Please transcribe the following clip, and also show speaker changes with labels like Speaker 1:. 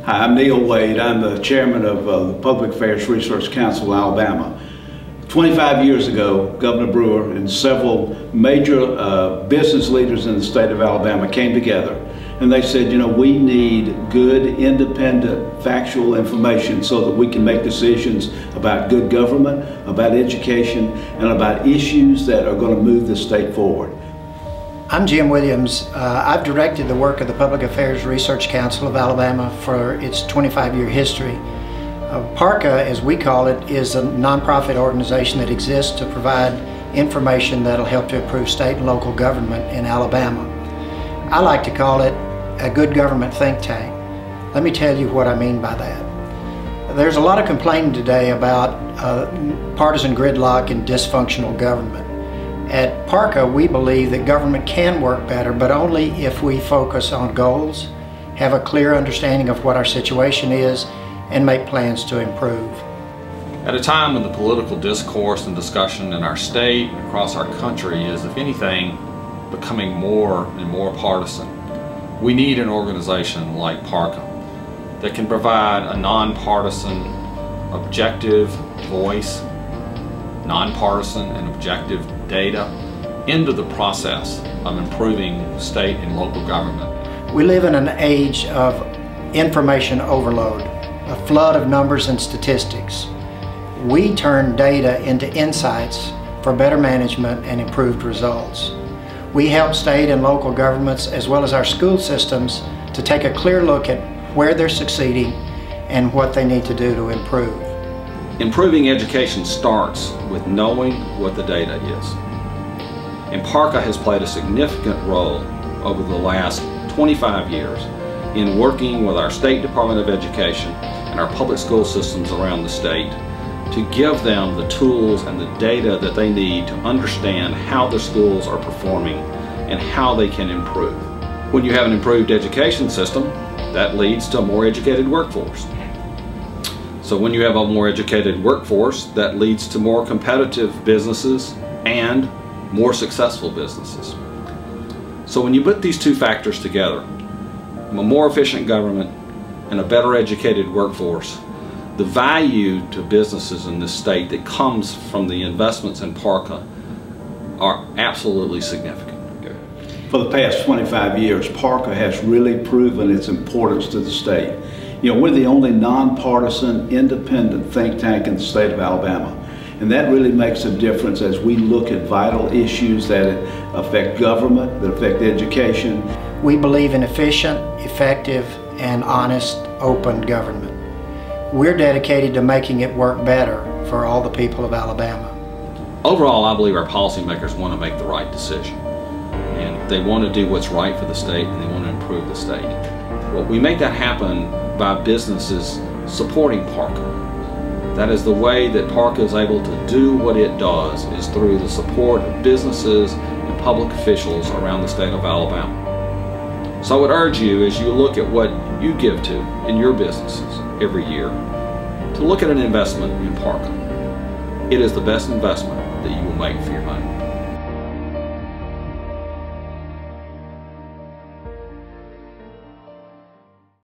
Speaker 1: Hi, I'm Neil Wade. I'm the chairman of the Public Affairs Research Council of Alabama. 25 years ago, Governor Brewer and several major business leaders in the state of Alabama came together and they said, you know, we need good, independent, factual information so that we can make decisions about good government, about education, and about issues that are going to move the state forward.
Speaker 2: I'm Jim Williams. I've directed the work of the Public Affairs Research Council of Alabama for its 25-year history. PARCA, as we call it, is a nonprofit organization that exists to provide information that will help to improve state and local government in Alabama. I like to call it a good government think tank. Let me tell you what I mean by that. There's a lot of complaining today about partisan gridlock and dysfunctional government. At PARCA, we believe that government can work better, but only if we focus on goals, have a clear understanding of what our situation is, and make plans to improve.
Speaker 3: At a time when the political discourse and discussion in our state and across our country is, if anything, becoming more and more partisan, we need an organization like PARCA that can provide a nonpartisan, objective voice, nonpartisan and objective data into the process of improving state and local government.
Speaker 2: We live in an age of information overload, a flood of numbers and statistics. We turn data into insights for better management and improved results. We help state and local governments as well as our school systems to take a clear look at where they're succeeding and what they need to do to improve.
Speaker 3: Improving education starts with knowing what the data is. And PARCA has played a significant role over the last 25 years in working with our State Department of Education and our public school systems around the state to give them the tools and the data that they need to understand how the schools are performing and how they can improve. When you have an improved education system, that leads to a more educated workforce. So when you have a more educated workforce, that leads to more competitive businesses and more successful businesses. So when you put these two factors together, a more efficient government and a better educated workforce, the value to businesses in this state that comes from the investments in PARCA are absolutely significant.
Speaker 1: For the past 25 years, PARCA has really proven its importance to the state. You know, we're the only nonpartisan, independent think tank in the state of Alabama. And that really makes a difference as we look at vital issues that affect government, that affect education.
Speaker 2: We believe in efficient, effective, and honest, open government. We're dedicated to making it work better for all the people of Alabama.
Speaker 3: Overall, I believe our policymakers want to make the right decision. And they want to do what's right for the state and they want to improve the state. Well, we make that happen by businesses supporting PARCA. That is the way that PARCA is able to do what it does, is through the support of businesses and public officials around the state of Alabama. So I would urge you, as you look at what you give to in your businesses every year, to look at an investment in PARCA. It is the best investment that you will make for your money.